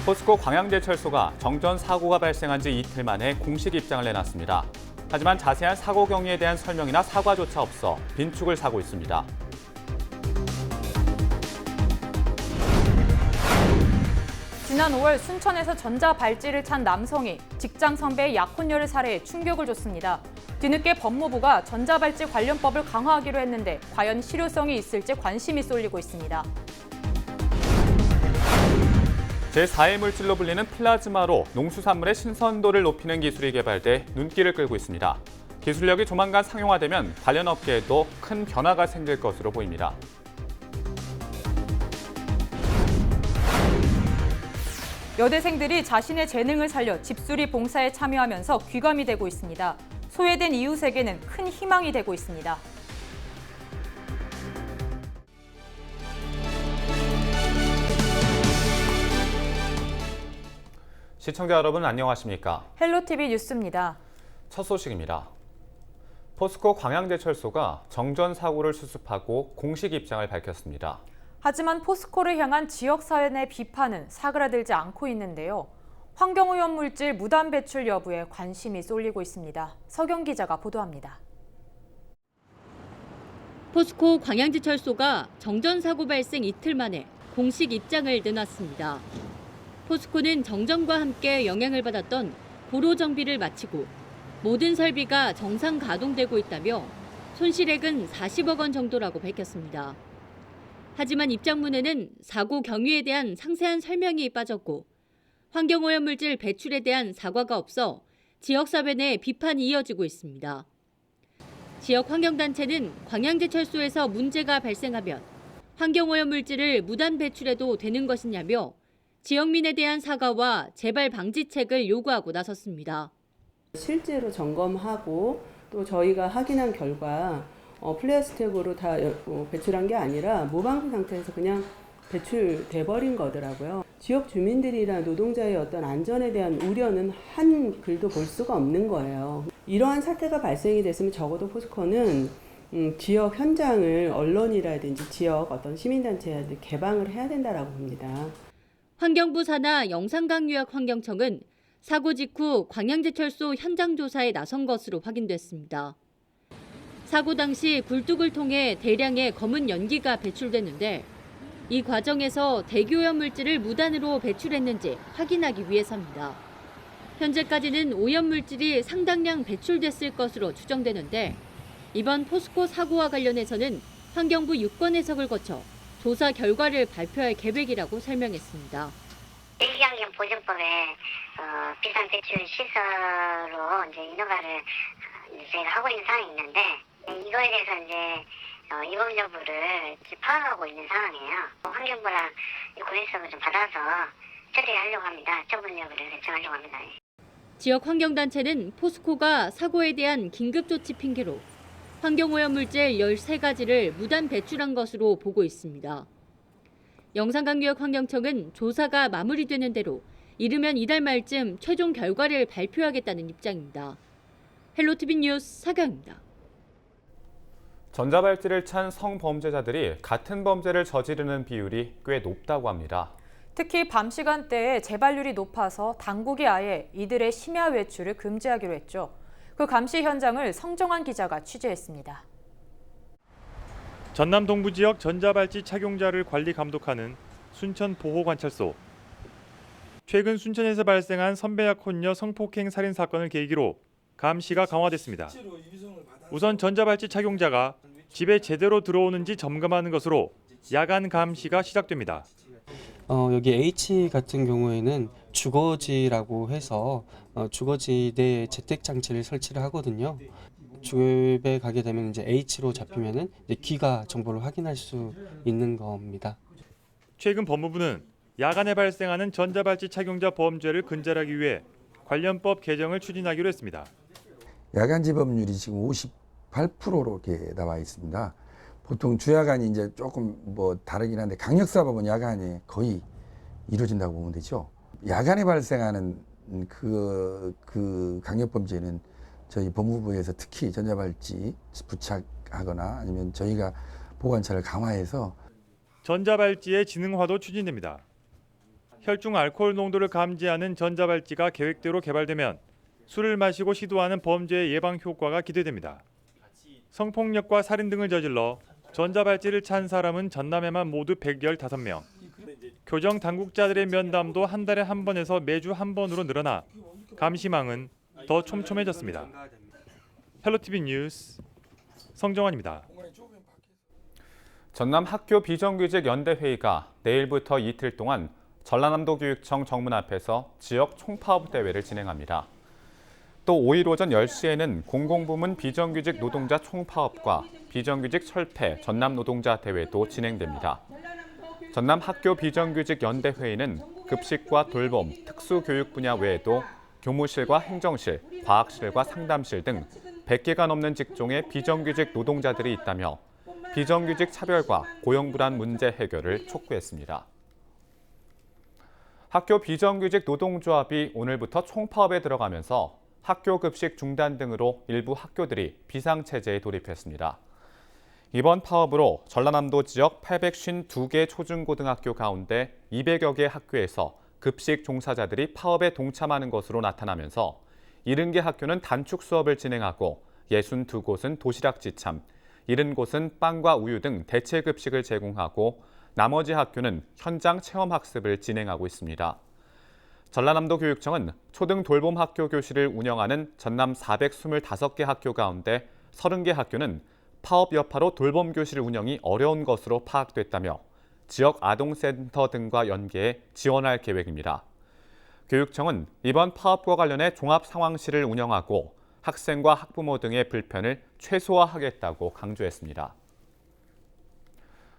포스코 광양제철소가 정전 사고가 발생한 지 이틀 만에 공식 입장을 내놨습니다. 하지만 자세한 사고 경위에 대한 설명이나 사과조차 없어 빈축을 사고 있습니다. 지난 5월 순천에서 전자발찌를 찬 남성이 직장 선배의 약혼녀를 살해해 충격을 줬습니다. 뒤늦게 법무부가 전자발찌 관련법을 강화하기로 했는데 과연 실효성이 있을지 관심이 쏠리고 있습니다. 제4의 물질로 불리는 플라즈마로 농수산물의 신선도를 높이는 기술이 개발돼 눈길을 끌고 있습니다. 기술력이 조만간 상용화되면 관련 업계에도 큰 변화가 생길 것으로 보입니다. 여대생들이 자신의 재능을 살려 집수리 봉사에 참여하면서 귀감이 되고 있습니다. 소외된 이웃에게는 큰 희망이 되고 있습니다. 시청자 여러분 안녕하십니까? 헬로티비 뉴스입니다. 첫 소식입니다. 포스코 광양제철소가 정전 사고를 수습하고 공식 입장을 밝혔습니다. 하지만 포스코를 향한 지역사회 내 비판은 사그라들지 않고 있는데요. 환경오염물질 무단 배출 여부에 관심이 쏠리고 있습니다. 서경 기자가 보도합니다. 포스코 광양제철소가 정전 사고 발생 이틀 만에 공식 입장을 내놨습니다. 포스코는 정전과 함께 영향을 받았던 보로 정비를 마치고 모든 설비가 정상 가동되고 있다며 손실액은 40억 원 정도라고 밝혔습니다. 하지만 입장문에는 사고 경위에 대한 상세한 설명이 빠졌고 환경오염물질 배출에 대한 사과가 없어 지역사회 내 비판이 이어지고 있습니다. 지역 환경단체는 광양제철소에서 문제가 발생하면 환경오염물질을 무단 배출해도 되는 것이냐며 지역민에 대한 사과와 재발 방지책을 요구하고 나섰습니다. 실제로 점검하고 또 저희가 확인한 결과 플라스틱으로 다 배출한 게 아니라 무방비 상태에서 그냥 배출돼 버린 거더라고요. 지역 주민들이나 노동자의 어떤 안전에 대한 우려는 한 글도 볼 수가 없는 거예요. 이러한 사태가 발생이 됐으면 적어도 포스코는 지역 현장을 언론이라든지 지역 어떤 시민단체한테 개방을 해야 된다라고 봅니다. 환경부 산하 영산강유역환경청은 사고 직후 광양제철소 현장 조사에 나선 것으로 확인됐습니다. 사고 당시 굴뚝을 통해 대량의 검은 연기가 배출됐는데 이 과정에서 대기오염 물질을 무단으로 배출했는지 확인하기 위해서입니다. 현재까지는 오염물질이 상당량 배출됐을 것으로 추정되는데 이번 포스코 사고와 관련해서는 환경부 유권 해석을 거쳐 조사 결과를 발표할 계획이라고 설명했습니다. 대기환경 보전법에 비상 배출 시설로 이제 인허가를 저희가 하고 있는 상황이 있는데 이거에 대해서 이제 이범 여부를 파악하고 있는 상황이에요. 환경부랑 유권 해석을 좀 받아서 처리하려고 합니다. 처분 여부를 결정하려고 합니다. 지역 환경단체는 포스코가 사고에 대한 긴급조치 핑계로 환경오염물질 13가지를 무단 배출한 것으로 보고 있습니다. 영산강유역환경청은 조사가 마무리되는 대로 이르면 이달 말쯤 최종 결과를 발표하겠다는 입장입니다. 헬로티비 뉴스 서경입니다. 전자발찌를 찬 성범죄자들이 같은 범죄를 저지르는 비율이 꽤 높다고 합니다. 특히 밤 시간대에 재발률이 높아서 당국이 아예 이들의 심야 외출을 금지하기로 했죠. 그 감시 현장을 성정환 기자가 취재했습니다. 전남 동부 지역 전자발찌 착용자를 관리 감독하는 순천 보호관찰소. 최근 순천에서 발생한 선배 약혼녀 성폭행 살인 사건을 계기로 감시가 강화됐습니다. 우선 전자발찌 착용자가 집에 제대로 들어오는지 점검하는 것으로 야간 감시가 시작됩니다. 여기 H 같은 경우에는 주거지라고 해서 주거지 내 재택 장치를 설치를 하거든요. 집에 가게 되면 이제 H로 잡히면은 이제 귀가 정보를 확인할 수 있는 겁니다. 최근 법무부는 야간에 발생하는 전자발찌 착용자 범죄를 근절하기 위해 관련법 개정을 추진하기로 했습니다. 야간 집업률이 지금 58%로 이렇게 나와 있습니다. 보통 주야간이 이제 조금 뭐 다르긴 한데 강력사법은 야간에 거의 이루어진다고 보면 되죠. 야간에 발생하는 그 강력범죄는 저희 법무부에서 특히 전자발찌 부착하거나 아니면 저희가 보호관찰을 강화해서 전자발찌의 지능화도 추진됩니다. 혈중 알코올 농도를 감지하는 전자발찌가 계획대로 개발되면 술을 마시고 시도하는 범죄의 예방 효과가 기대됩니다. 성폭력과 살인 등을 저질러 전자발찌를 찬 사람은 전남에만 모두 115명. 교정 당국자들의 면담도 한 달에 한 번에서 매주 한 번으로 늘어나 감시망은 더 촘촘해졌습니다. 헬로티비 뉴스 성정환입니다. 전남 학교 비정규직 연대회의가 내일부터 이틀 동안 전라남도 교육청 정문 앞에서 지역 총파업 대회를 진행합니다. 또 5일 오전 10시에는 공공부문 비정규직 노동자 총파업과 비정규직 철폐 전남 노동자 대회도 진행됩니다. 전남 학교 비정규직 연대회의는 급식과 돌봄, 특수교육 분야 외에도 교무실과 행정실, 과학실과 상담실 등 100개가 넘는 직종의 비정규직 노동자들이 있다며 비정규직 차별과 고용불안 문제 해결을 촉구했습니다. 학교 비정규직 노동조합이 오늘부터 총파업에 들어가면서 학교 급식 중단 등으로 일부 학교들이 비상체제에 돌입했습니다. 이번 파업으로 전라남도 지역 852개 초중고등학교 가운데 200여 개 학교에서 급식 종사자들이 파업에 동참하는 것으로 나타나면서 70개 학교는 단축 수업을 진행하고 62곳은 도시락 지참, 70곳은 빵과 우유 등 대체 급식을 제공하고 나머지 학교는 현장 체험 학습을 진행하고 있습니다. 전라남도 교육청은 초등 돌봄 학교 교실을 운영하는 전남 425개 학교 가운데 30개 학교는 파업 여파로 돌봄 교실 운영이 어려운 것으로 파악됐다며 지역 아동센터 등과 연계해 지원할 계획입니다. 교육청은 이번 파업과 관련해 종합상황실을 운영하고 학생과 학부모 등의 불편을 최소화하겠다고 강조했습니다.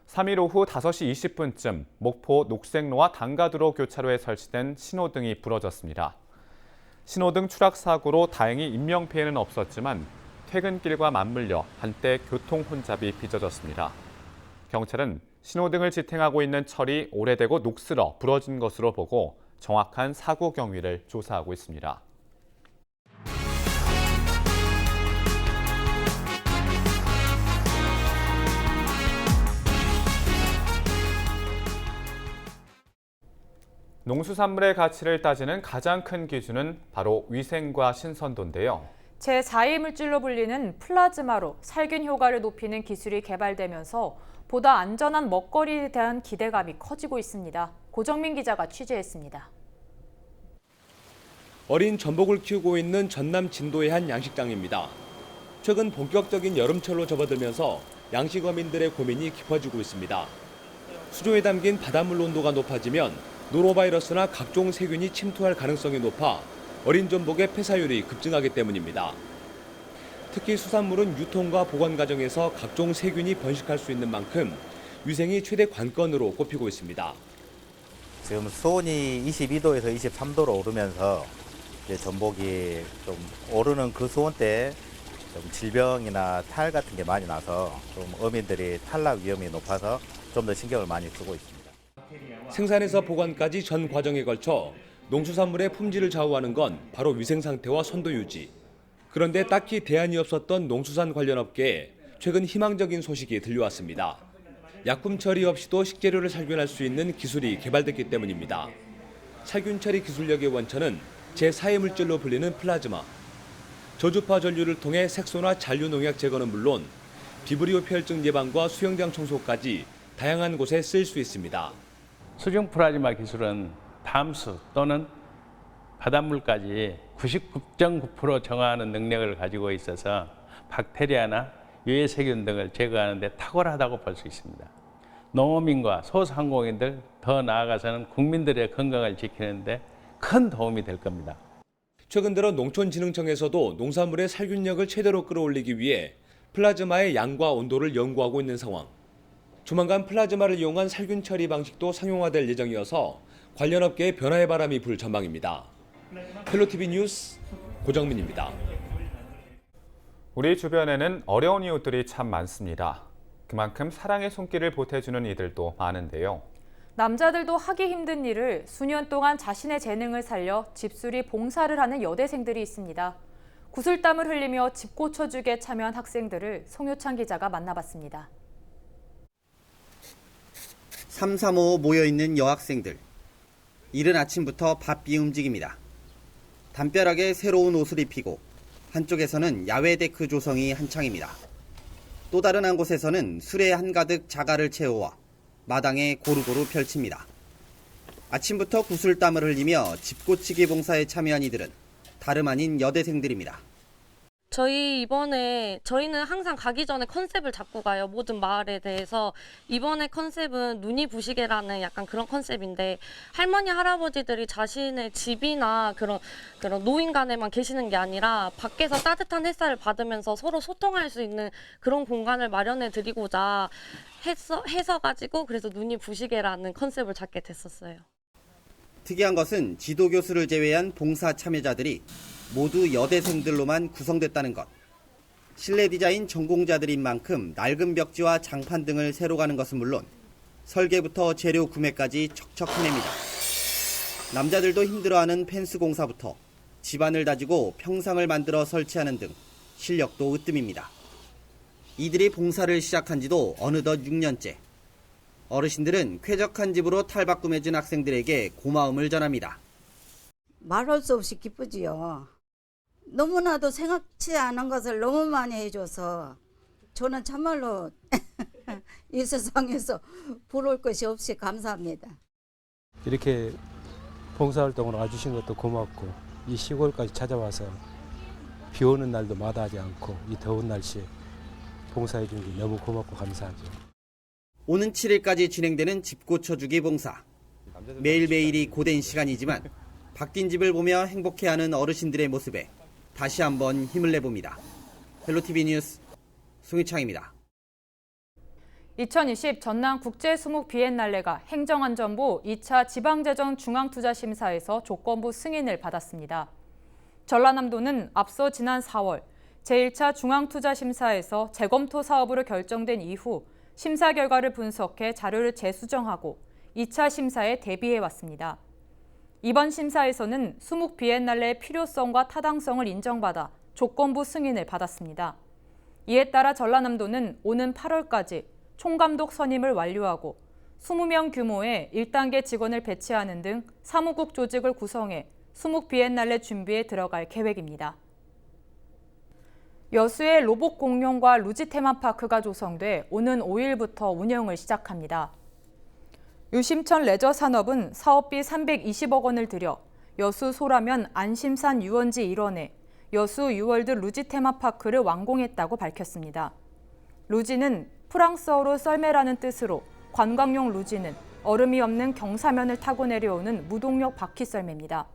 3일 오후 5시 20분쯤 목포 녹색로와 단가도로 교차로에 설치된 신호등이 부러졌습니다. 신호등 추락 사고로 다행히 인명피해는 없었지만 퇴근길과 맞물려 한때 교통 혼잡이 빚어졌습니다. 경찰은 신호등을 지탱하고 있는 철이 오래되고 녹슬어 부러진 것으로 보고 정확한 사고 경위를 조사하고 있습니다. 농수산물의 가치를 따지는 가장 큰 기준은 바로 위생과 신선도인데요. 제4의 물질로 불리는 플라즈마로 살균 효과를 높이는 기술이 개발되면서 보다 안전한 먹거리에 대한 기대감이 커지고 있습니다. 고정민 기자가 취재했습니다. 어린 전복을 키우고 있는 전남 진도의 한 양식장입니다. 최근 본격적인 여름철로 접어들면서 양식어민들의 고민이 깊어지고 있습니다. 수조에 담긴 바닷물 온도가 높아지면 노로바이러스나 각종 세균이 침투할 가능성이 높아 어린 전복의 폐사율이 급증하기 때문입니다. 특히 수산물은 유통과 보관 과정에서 각종 세균이 번식할 수 있는 만큼 위생이 최대 관건으로 꼽히고 있습니다. 지금 수온이 22도에서 23도로 오르면서 이제 전복이 좀 오르는 그 수온 때 좀 질병이나 탈 같은 게 많이 나서 좀 어민들이 탈락 위험이 높아서 좀 더 신경을 많이 쓰고 있습니다. 생산에서 보관까지 전 과정에 걸쳐 농수산물의 품질을 좌우하는 건 바로 위생 상태와 선도 유지. 그런데 딱히 대안이 없었던 농수산 관련 업계에 최근 희망적인 소식이 들려왔습니다. 약품 처리 없이도 식재료를 살균할 수 있는 기술이 개발됐기 때문입니다. 살균 처리 기술력의 원천은 제4의 물질로 불리는 플라즈마. 저주파 전류를 통해 색소나 잔류 농약 제거는 물론 비브리오 폐혈증 예방과 수영장 청소까지 다양한 곳에 쓸 수 있습니다. 수중 플라즈마 기술은 담수 또는 바닷물까지 99.9% 정화하는 능력을 가지고 있어서 박테리아나 유해 세균 등을 제거하는 데 탁월하다고 볼 수 있습니다. 농어민과 소상공인들, 더 나아가서는 국민들의 건강을 지키는 데 큰 도움이 될 겁니다. 최근 들어 농촌진흥청에서도 농산물의 살균력을 최대로 끌어올리기 위해 플라즈마의 양과 온도를 연구하고 있는 상황. 조만간 플라즈마를 이용한 살균 처리 방식도 상용화될 예정이어서 관련 업계에 변화의 바람이 불 전망입니다. 헬로티비 뉴스 고정민입니다. 우리 주변에는 어려운 이웃들이 참 많습니다. 그만큼 사랑의 손길을 보태주는 이들도 많은데요. 남자들도 하기 힘든 일을 수년 동안 자신의 재능을 살려 집수리 봉사를 하는 여대생들이 있습니다. 구슬땀을 흘리며 집 고쳐주기에 참여한 학생들을 송효찬 기자가 만나봤습니다. 335 모여있는 여학생들. 이른 아침부터 바삐 움직입니다. 담벼락에 새로운 옷을 입히고 한쪽에서는 야외 데크 조성이 한창입니다. 또 다른 한 곳에서는 술에 한가득 자갈을 채워와 마당에 고루고루 펼칩니다. 아침부터 구슬땀을 흘리며 집고치기 봉사에 참여한 이들은 다름 아닌 여대생들입니다. 저희는 항상 가기 전에 컨셉을 잡고 가요. 모든 마을에 대해서. 이번에 컨셉은 눈이 부시게라는 약간 그런 컨셉인데, 할머니, 할아버지들이 자신의 집이나 그런 노인간에만 계시는 게 아니라 밖에서 따뜻한 햇살을 받으면서 서로 소통할 수 있는 그런 공간을 마련해 드리고자 해서 그래서 눈이 부시게라는 컨셉을 잡게 됐었어요. 특이한 것은 지도교수를 제외한 봉사 참여자들이 모두 여대생들로만 구성됐다는 것. 실내 디자인 전공자들인 만큼 낡은 벽지와 장판 등을 새로 가는 것은 물론 설계부터 재료 구매까지 척척 해냅니다. 남자들도 힘들어하는 펜스 공사부터 집안을 다지고 평상을 만들어 설치하는 등 실력도 으뜸입니다. 이들이 봉사를 시작한 지도 어느덧 6년째. 어르신들은 쾌적한 집으로 탈바꿈해준 학생들에게 고마움을 전합니다. 말할 수 없이 기쁘지요. 너무나도 생각지 않은 것을 너무 많이 해줘서 저는 참말로 이 세상에서 부러울 것이 없이 감사합니다. 이렇게 봉사활동을 와주신 것도 고맙고, 이 시골까지 찾아와서 비 오는 날도 마다하지 않고 이 더운 날씨에 봉사해 준 게 너무 고맙고 감사하죠. 오는 7일까지 진행되는 집 고쳐주기 봉사. 매일매일이 고된 시간이지만 바뀐 집을 보며 행복해하는 어르신들의 모습에 다시 한번 힘을 내봅니다. 헬로티비 뉴스 송희창입니다. 2020 전남 국제수목 비엔날레가 행정안전부 2차 지방재정 중앙투자심사에서 조건부 승인을 받았습니다. 전라남도는 앞서 지난 4월 제1차 중앙투자심사에서 재검토 사업으로 결정된 이후 심사 결과를 분석해 자료를 재수정하고 2차 심사에 대비해왔습니다. 이번 심사에서는 수목 비엔날레의 필요성과 타당성을 인정받아 조건부 승인을 받았습니다. 이에 따라 전라남도는 오는 8월까지 총감독 선임을 완료하고 20명 규모의 1단계 직원을 배치하는 등 사무국 조직을 구성해 수목 비엔날레 준비에 들어갈 계획입니다. 여수의 로봇 공룡과 루지 테마파크가 조성돼 오는 5일부터 운영을 시작합니다. 유심천 레저산업은 사업비 320억 원을 들여 여수 소라면 안심산 유원지 일원에 여수 유월드 루지 테마파크를 완공했다고 밝혔습니다. 루지는 프랑스어로 썰매라는 뜻으로 관광용 루지는 얼음이 없는 경사면을 타고 내려오는 무동력 바퀴 썰매입니다.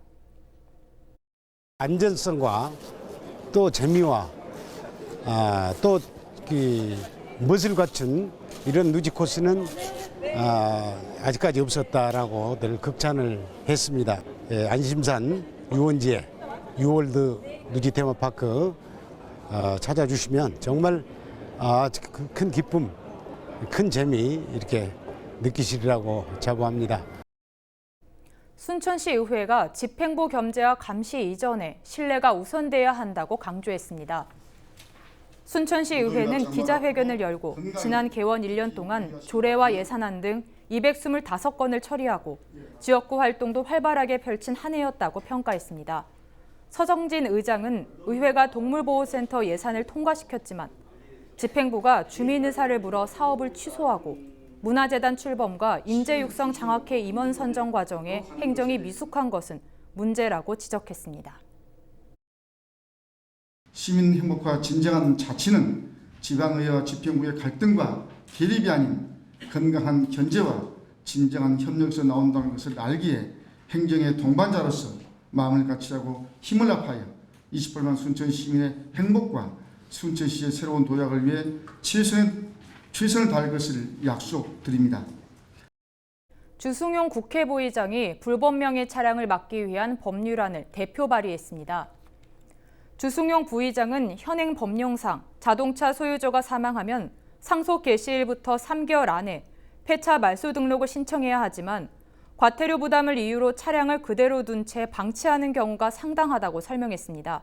안전성과 또 재미와 또 멋을 갖춘 이런 루지 코스는 아직까지 없었다라고 늘 극찬을 했습니다. 안심산 유원지에 유월드 루지 테마파크 찾아주시면 정말 큰 기쁨, 큰 재미 이렇게 느끼시리라고 자부합니다. 순천시 의회가 집행부 겸재와 감시 이전에 신뢰가 우선돼야 한다고 강조했습니다. 순천시 의회는 기자회견을 열고 지난 개원 1년 동안 조례와 예산안 등 225건을 처리하고 지역구 활동도 활발하게 펼친 한 해였다고 평가했습니다. 서정진 의장은 의회가 동물보호센터 예산을 통과시켰지만 집행부가 주민 의사를 물어 사업을 취소하고 문화재단 출범과 인재육성 장학회 임원 선정 과정에 행정이 미숙한 것은 문제라고 지적했습니다. 시민 행복과 진정한 자치는 지방의회와 집행부의 갈등과 대립이 아닌 건강한 견제와 진정한 협력에서 나온다는 것을 알기에 행정의 동반자로서 마음을 같이하고 힘을 합하여 28만 순천 시민의 행복과 순천시의 새로운 도약을 위해 최선을 다할 것을 약속드립니다. 주승용 국회부의장이 불법명의 차량을 막기 위한 법률안을 대표 발의했습니다. 주승용 부의장은 현행 법령상 자동차 소유자가 사망하면 상속 개시일부터 3개월 안에 폐차 말소 등록을 신청해야 하지만 과태료 부담을 이유로 차량을 그대로 둔 채 방치하는 경우가 상당하다고 설명했습니다.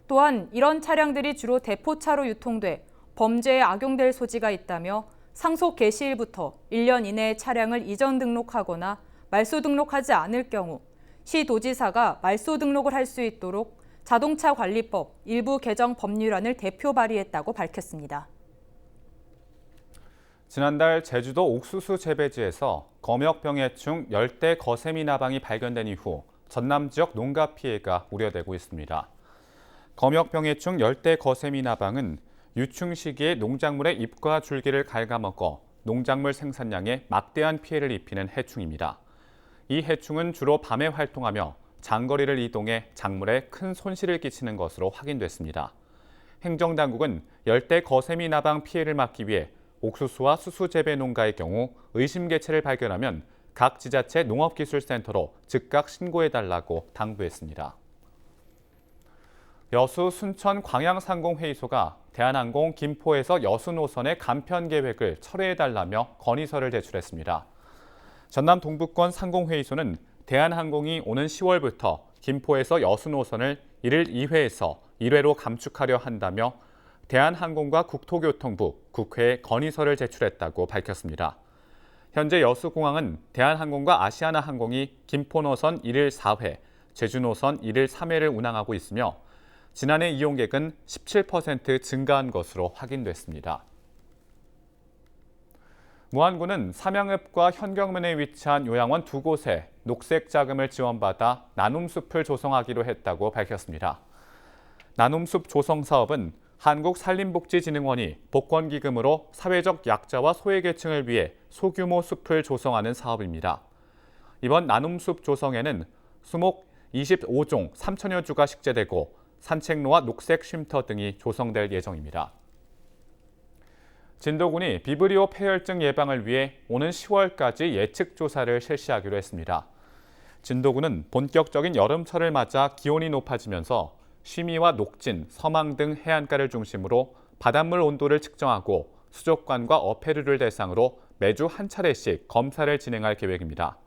또한 이런 차량들이 주로 대포차로 유통돼 범죄에 악용될 소지가 있다며 상속 개시일부터 1년 이내에 차량을 이전 등록하거나 말소 등록하지 않을 경우 시도지사가 말소 등록을 할 수 있도록 자동차 관리법 일부 개정 법률안을 대표 발의했다고 밝혔습니다. 지난달 제주도 옥수수 재배지에서 검역병해충 열대 거세미 나방이 발견된 이후 전남 지역 농가 피해가 우려되고 있습니다. 검역병해충 열대 거세미 나방은 유충 시기에 농작물의 잎과 줄기를 갉아먹어 농작물 생산량에 막대한 피해를 입히는 해충입니다. 이 해충은 주로 밤에 활동하며 장거리를 이동해 작물에 큰 손실을 끼치는 것으로 확인됐습니다. 행정당국은 열대 거세미 나방 피해를 막기 위해 옥수수와 수수 재배 농가의 경우 의심 개체를 발견하면 각 지자체 농업기술센터로 즉각 신고해달라고 당부했습니다. 여수 순천 광양상공회의소가 대한항공 김포에서 여수 노선의 간편 계획을 철회해달라며 건의서를 제출했습니다. 전남 동부권 상공회의소는 대한항공이 오는 10월부터 김포에서 여수 노선을 1일 2회에서 1회로 감축하려 한다며 대한항공과 국토교통부, 국회에 건의서를 제출했다고 밝혔습니다. 현재 여수공항은 대한항공과 아시아나항공이 김포 노선 1일 4회, 제주 노선 1일 3회를 운항하고 있으며 지난해 이용객은 17% 증가한 것으로 확인됐습니다. 무안군은 삼양읍과 현경면에 위치한 요양원 2곳에 녹색 자금을 지원받아 나눔숲을 조성하기로 했다고 밝혔습니다. 나눔숲 조성 사업은 한국산림복지진흥원이 복권기금으로 사회적 약자와 소외계층을 위해 소규모 숲을 조성하는 사업입니다. 이번 나눔숲 조성에는 수목 25종 3천여 주가 식재되고 산책로와 녹색 쉼터 등이 조성될 예정입니다. 진도군이 비브리오 폐혈증 예방을 위해 오는 10월까지 예측 조사를 실시하기로 했습니다. 진도군은 본격적인 여름철을 맞아 기온이 높아지면서 쉬미와 녹진, 서망 등 해안가를 중심으로 바닷물 온도를 측정하고 수족관과 어패류를 대상으로 매주 한 차례씩 검사를 진행할 계획입니다.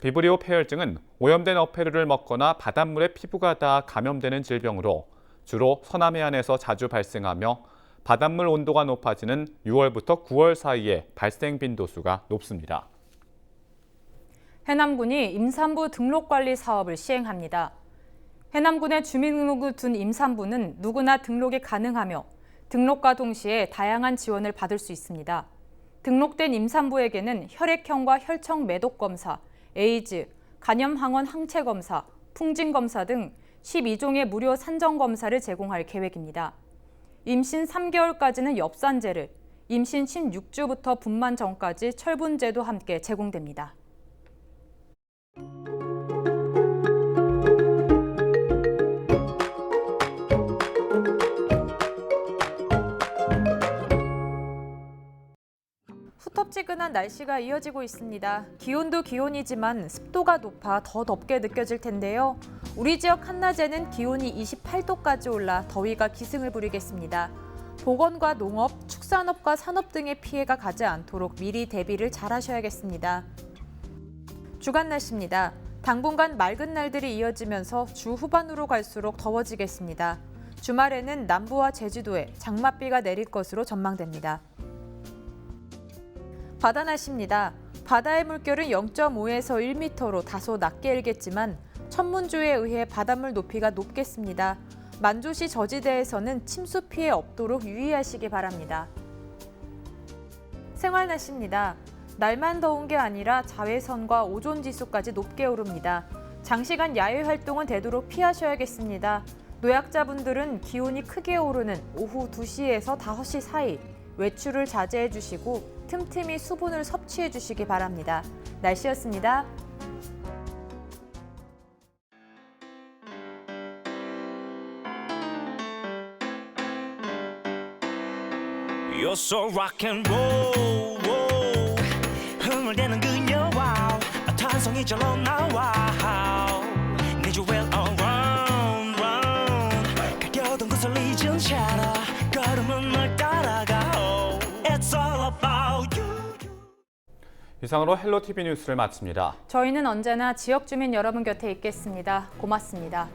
비브리오 폐혈증은 오염된 어패류를 먹거나 바닷물에 피부가 닿아 감염되는 질병으로 주로 서남해안에서 자주 발생하며 바닷물 온도가 높아지는 6월부터 9월 사이에 발생 빈도수가 높습니다. 해남군이 임산부 등록관리 사업을 시행합니다. 해남군에 주민등록을 둔 임산부는 누구나 등록이 가능하며 등록과 동시에 다양한 지원을 받을 수 있습니다. 등록된 임산부에게는 혈액형과 혈청 매독 검사, 에이즈, 간염 항원 항체 검사, 풍진 검사 등 12종의 무료 산정 검사를 제공할 계획입니다. 임신 3개월까지는 엽산제를, 임신 16주부터 분만 전까지 철분제도 함께 제공됩니다. 후텁지근한 날씨가 이어지고 있습니다. 기온도 기온이지만 습도가 높아 더 덥게 느껴질 텐데요. 우리 지역 한낮에는 기온이 28도까지 올라 더위가 기승을 부리겠습니다. 보건과 농업, 축산업과 산업 등의 피해가 가지 않도록 미리 대비를 잘 하셔야겠습니다. 주간 날씨입니다. 당분간 맑은 날들이 이어지면서 주 후반으로 갈수록 더워지겠습니다. 주말에는 남부와 제주도에 장맛비가 내릴 것으로 전망됩니다. 바다 날씨입니다. 바다의 물결은 0.5에서 1m로 다소 낮게 일겠지만 천문조에 의해 바닷물 높이가 높겠습니다. 만조시 저지대에서는 침수 피해 없도록 유의하시기 바랍니다. 생활 날씨입니다. 날만 더운 게 아니라 자외선과 오존지수까지 높게 오릅니다. 장시간 야외 활동은 되도록 피하셔야겠습니다. 노약자분들은 기온이 크게 오르는 오후 2시에서 5시 사이 외출을 자제해 주시고 틈틈이 수분을 섭취해 주시기 바랍니다. 날씨였습니다. You're so rock and roll, roll. 흥얼대는 그녀와 탄성이 절로 나와 Need you well around, round. 가려던 곳을 잊은 채로 걸음은 널 따라가 It's all about you. 이상으로 헬로티비 뉴스를 마칩니다. 저희는 언제나 지역 주민 여러분 곁에 있겠습니다. 고맙습니다.